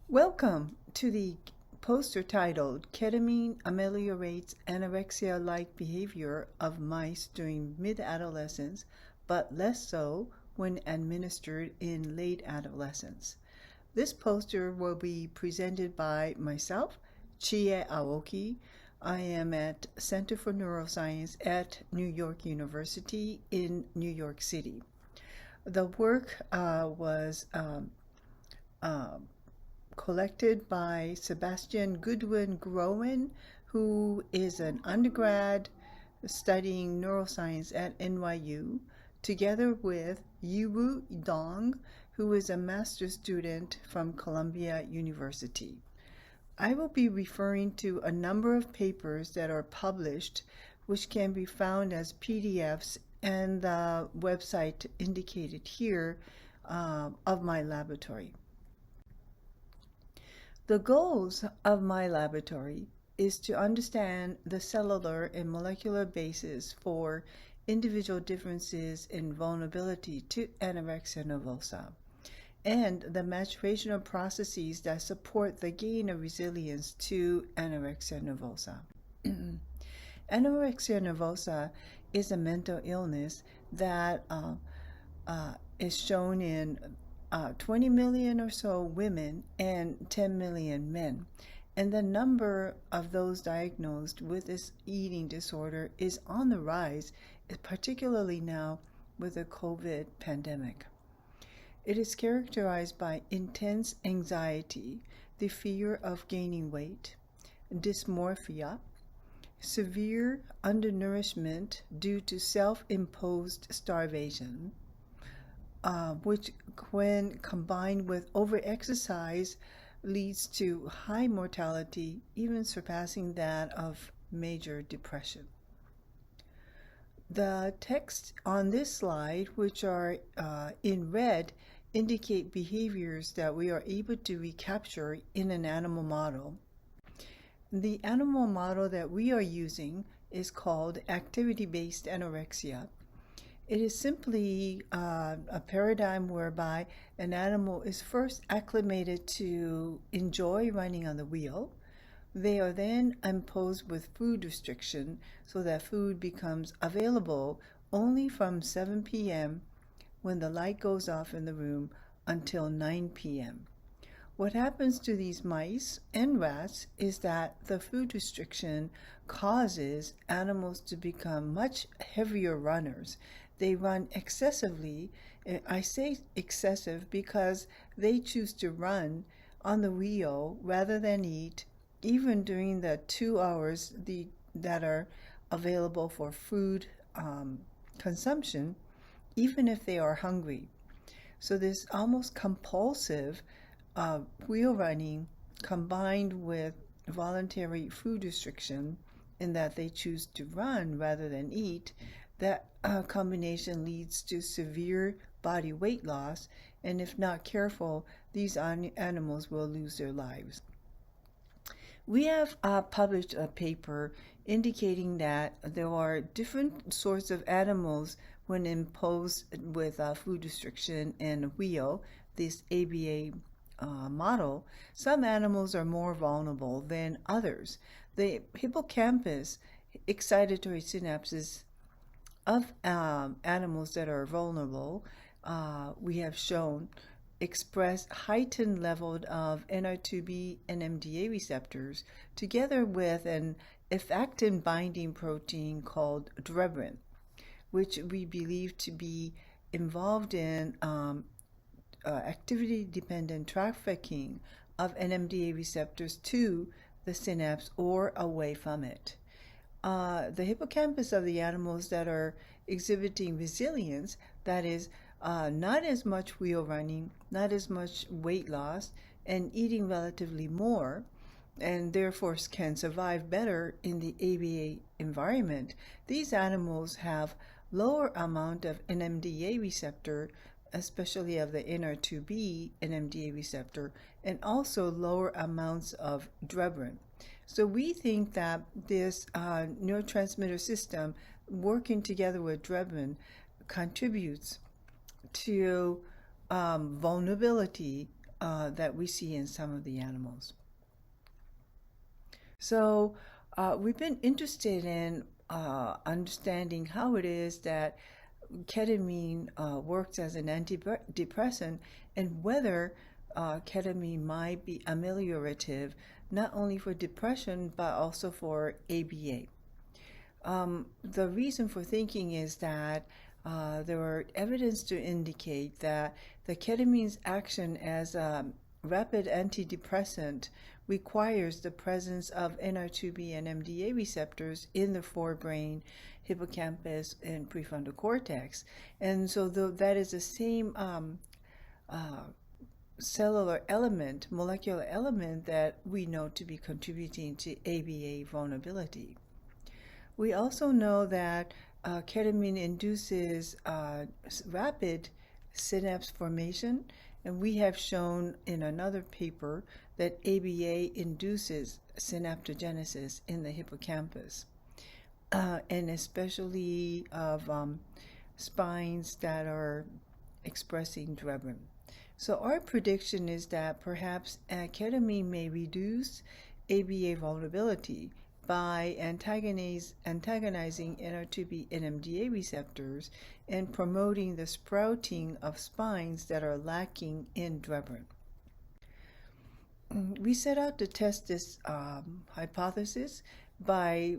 Welcome to the poster titled Ketamine Ameliorates Anorexia-like Behavior of Mice During Mid-Adolescence, but Less So when Administered in Late Adolescence. This poster will be presented by myself, Chiye Aoki. I am at Center for Neuroscience at New York University in New York City. The work was collected by Sebastian Goodwin Groen, who is an undergrad studying neuroscience at NYU, together with Yiwu Dong, who is a master's student from Columbia University. I will be referring to a number of papers that are published, which can be found as PDFs and the website indicated here of my laboratory. The goals of my laboratory is to understand the cellular and molecular basis for individual differences in vulnerability to anorexia nervosa and the maturational processes that support the gain of resilience to anorexia nervosa. Anorexia nervosa is a mental illness that is shown in 20 million or so women and 10 million men. And the number of those diagnosed with this eating disorder is on the rise, particularly now with the COVID pandemic. It is characterized by intense anxiety, the fear of gaining weight, dysmorphia, severe undernourishment due to self-imposed starvation, which when combined with overexercise leads to high mortality, even surpassing that of major depression. The text on this slide, which are in red, indicate behaviors that we are able to recapture in an animal model. The animal model that we are using is called activity-based anorexia. It is simply a paradigm whereby an animal is first acclimated to enjoy running on the wheel. They are then imposed with food restriction so that food becomes available only from 7 p.m. when the light goes off in the room until 9 p.m. What happens to these mice and rats is that the food restriction causes animals to become much heavier runners. They run excessively. I say excessive because they choose to run on the wheel rather than eat, even during the 2 hours that are available for food consumption, even if they are hungry. So this almost compulsive wheel running combined with voluntary food restriction in that they choose to run rather than eat, that combination leads to severe body weight loss, and if not careful, these animals will lose their lives. We have published a paper indicating that there are different sorts of animals when imposed with food restriction and a wheel, this ABA model. Some animals are more vulnerable than others. The hippocampus excitatory synapses of animals that are vulnerable, we have shown, express heightened level of NR2B and MDA receptors together with an effectin binding protein called drebrin, which we believe to be involved in activity-dependent trafficking of NMDA receptors to the synapse or away from it. The hippocampus of the animals that are exhibiting resilience, that is, not as much wheel running, not as much weight loss, and eating relatively more, and therefore can survive better in the ABA environment. These animals have lower amount of NMDA receptor, especially of the NR2B NMDA receptor, and also lower amounts of drebrin. So we think that this neurotransmitter system working together with drebrin contributes to vulnerability that we see in some of the animals. So we've been interested in understanding how it is that ketamine works as an antidepressant, and whether ketamine might be ameliorative not only for depression but also for ABA. The reason for thinking is that there are evidence to indicate that the ketamine's action as a rapid antidepressant requires the presence of NR2B and MDA receptors in the forebrain, hippocampus, and prefrontal cortex. And so that is the same cellular element, molecular element, that we know to be contributing to ABA vulnerability. We also know that ketamine induces rapid synapse formation, and we have shown in another paper that ABA induces synaptogenesis in the hippocampus, and especially of spines that are expressing Drebrin. So our prediction is that perhaps ketamine may reduce ABA vulnerability by antagonizing NR2B and MDA receptors and promoting the sprouting of spines that are lacking in Drebrin. We set out to test this hypothesis by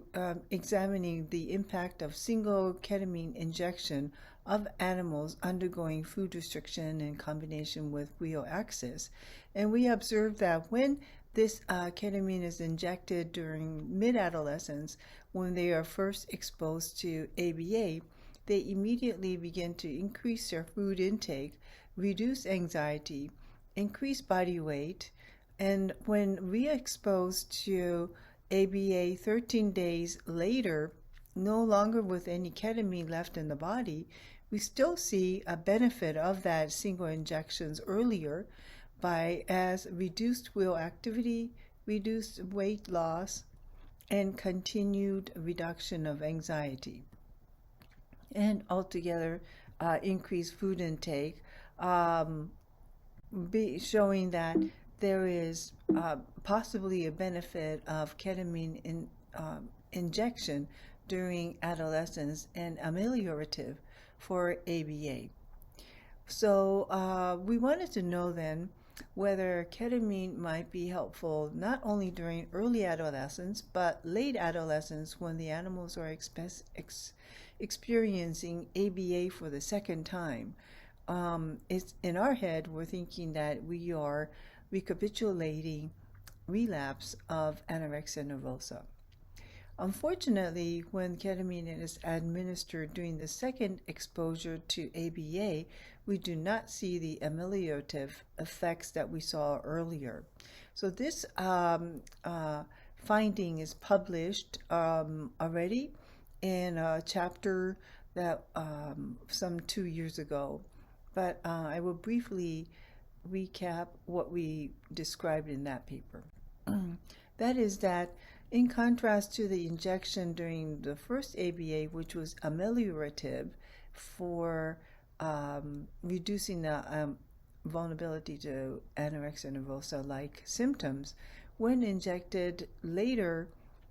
examining the impact of single ketamine injection of animals undergoing food restriction in combination with wheel axis. And we observed that when this ketamine is injected during mid-adolescence, when they are first exposed to ABA, they immediately begin to increase their food intake, reduce anxiety, increase body weight, and when re-exposed to ABA 13 days later, no longer with any ketamine left in the body, we still see a benefit of that single injections earlier as reduced wheel activity, reduced weight loss, and continued reduction of anxiety. And altogether, increased food intake, showing that there is possibly a benefit of ketamine injection during adolescence and ameliorative for ABA. So we wanted to know then whether ketamine might be helpful not only during early adolescence but late adolescence, when the animals are experiencing ABA for the second time. It's in our head, we're thinking that we are recapitulating relapse of anorexia nervosa. Unfortunately, when ketamine is administered during the second exposure to ABA, we do not see the ameliorative effects that we saw earlier. So this finding is published already in a chapter that some 2 years ago, but I will briefly recap what we described in that paper. That is that in contrast to the injection during the first ABA, which was ameliorative for reducing the vulnerability to anorexia nervosa-like symptoms, when injected later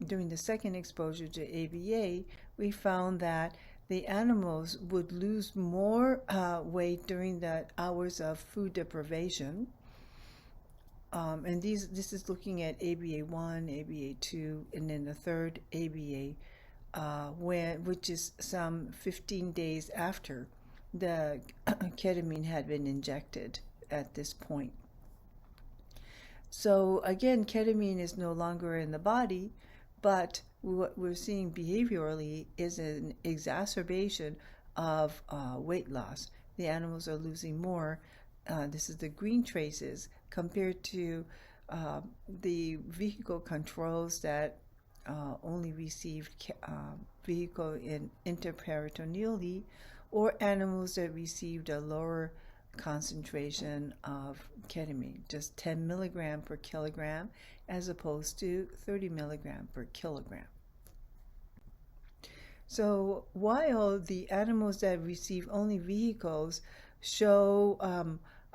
during the second exposure to ABA, we found that the animals would lose more weight during the hours of food deprivation. And this is looking at ABA1, ABA2, and then the third ABA, which is some 15 days after the ketamine had been injected at this point. So again, ketamine is no longer in the body, but what we're seeing behaviorally is an exacerbation of weight loss. The animals are losing more. This is the green traces compared to the vehicle controls that only received vehicle in interperitoneally, or animals that received a lower concentration of ketamine, just 10 milligram per kilogram as opposed to 30 milligram per kilogram. So while the animals that receive only vehicles show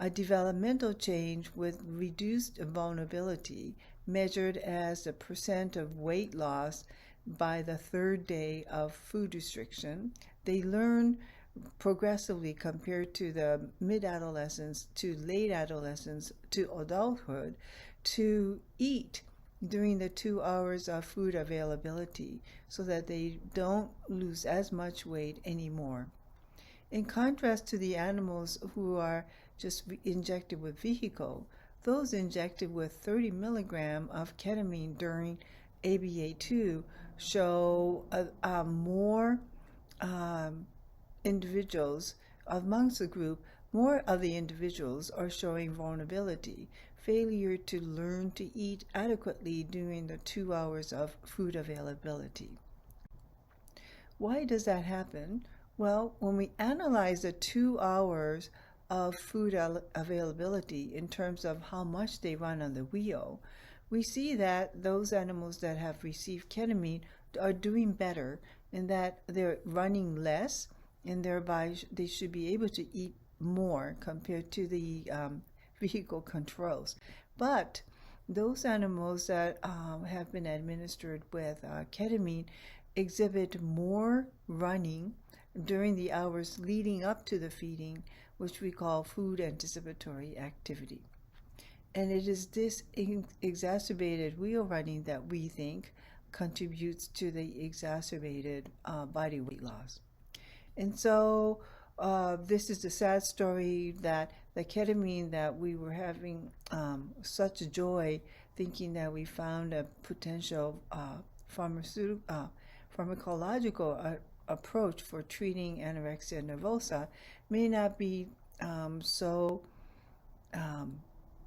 a developmental change with reduced vulnerability, measured as the percent of weight loss by the third day of food restriction. They learn progressively compared to the mid-adolescence to late adolescence to adulthood to eat during the 2 hours of food availability so that they don't lose as much weight anymore. In contrast to the animals who are just injected with vehicle, those injected with 30 milligram of ketamine during ABA2 show more individuals amongst the group. More of the individuals are showing vulnerability, failure to learn to eat adequately during the 2 hours of food availability. Why does that happen? Well, when we analyze the 2 hours of food availability in terms of how much they run on the wheel, we see that those animals that have received ketamine are doing better in that they're running less, and thereby they should be able to eat more compared to the vehicle controls. But those animals that have been administered with ketamine exhibit more running during the hours leading up to the feeding, which we call food anticipatory activity. And it is this exacerbated wheel running that we think contributes to the exacerbated body weight loss. And so this is the sad story that the ketamine that we were having such joy thinking that we found a potential pharmacological approach for treating anorexia nervosa may not be so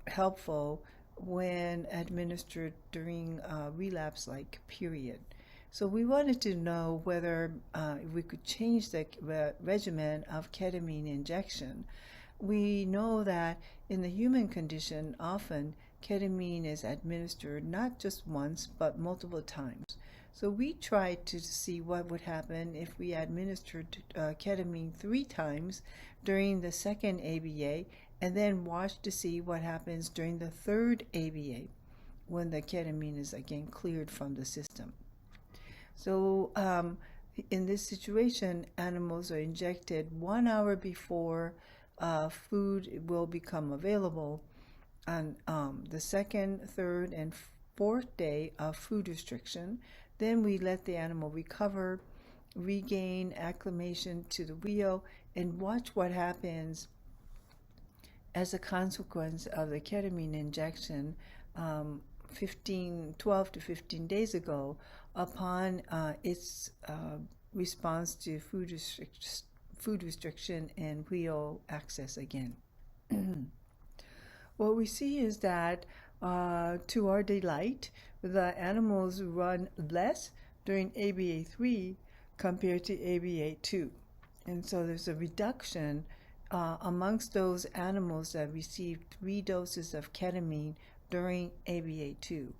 helpful when administered during a relapse-like period. So we wanted to know whether we could change the regimen of ketamine injection. We know that in the human condition, often ketamine is administered not just once, but multiple times. So we tried to see what would happen if we administered ketamine 3 times during the second ABA, and then watched to see what happens during the third ABA when the ketamine is again cleared from the system. So in this situation, animals are injected 1 hour before food will become available on the second, third, and fourth day of food restriction. Then we let the animal recover, regain acclimation to the wheel, and watch what happens as a consequence of the ketamine injection 12 to 15 days ago upon its response to food restriction and wheel access again. What we see is that to our delight, the animals run less during ABA3 compared to ABA2. And so there's a reduction amongst those animals that received 3 doses of ketamine during ABA2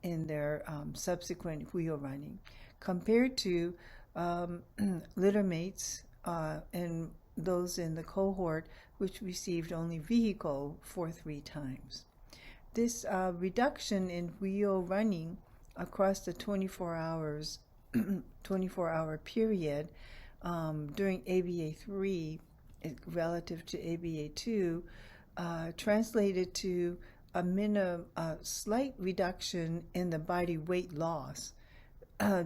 in their subsequent wheel running, compared to littermates and those in the cohort which received only vehicle for 3 times. This reduction in wheel running across the 24-hour period during ABA3 relative to ABA2 translated to a slight reduction in the body weight loss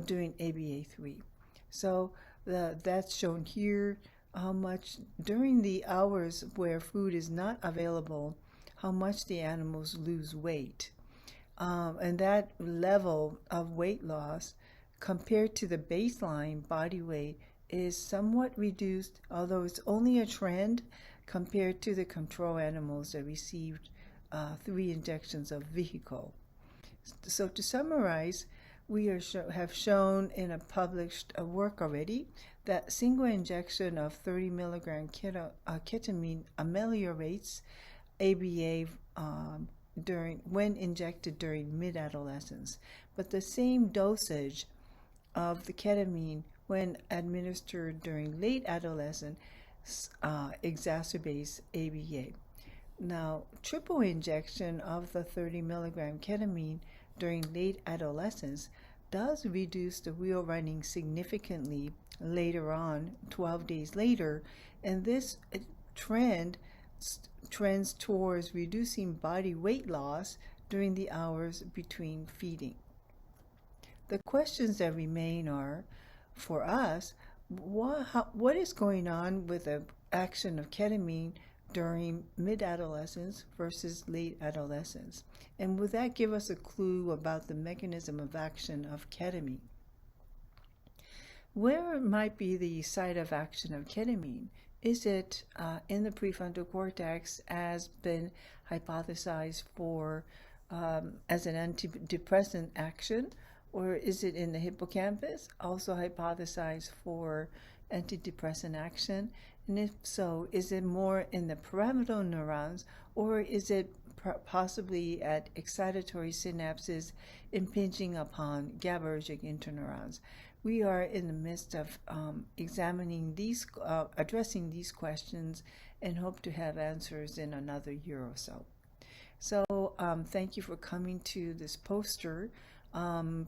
during ABA3. So that's shown here, how much during the hours where food is not available, how much the animals lose weight. And that level of weight loss compared to the baseline body weight is somewhat reduced, although it's only a trend compared to the control animals that received 3 injections of vehicle. So to summarize, we have shown in a published work already that single injection of 30 milligram ketamine ameliorates ABA when injected during mid-adolescence, but the same dosage of the ketamine when administered during late adolescence exacerbates ABA. Now, triple injection of the 30 milligram ketamine during late adolescence does reduce the wheel running significantly later on, 12 days later, and this trends towards reducing body weight loss during the hours between feeding. The questions that remain are, for us, what is going on with the action of ketamine during mid-adolescence versus late adolescence? And would that give us a clue about the mechanism of action of ketamine? Where might be the site of action of ketamine? Is it in the prefrontal cortex, as been hypothesized for as an antidepressant action, or is it in the hippocampus, also hypothesized for antidepressant action? And if so, is it more in the pyramidal neurons, or is it possibly at excitatory synapses impinging upon GABAergic interneurons? We are in the midst of examining these, addressing these questions, and hope to have answers in another year or so. So thank you for coming to this poster.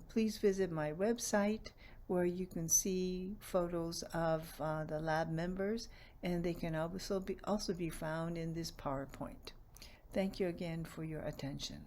Please visit my website where you can see photos of the lab members, and they can also be found in this PowerPoint. Thank you again for your attention.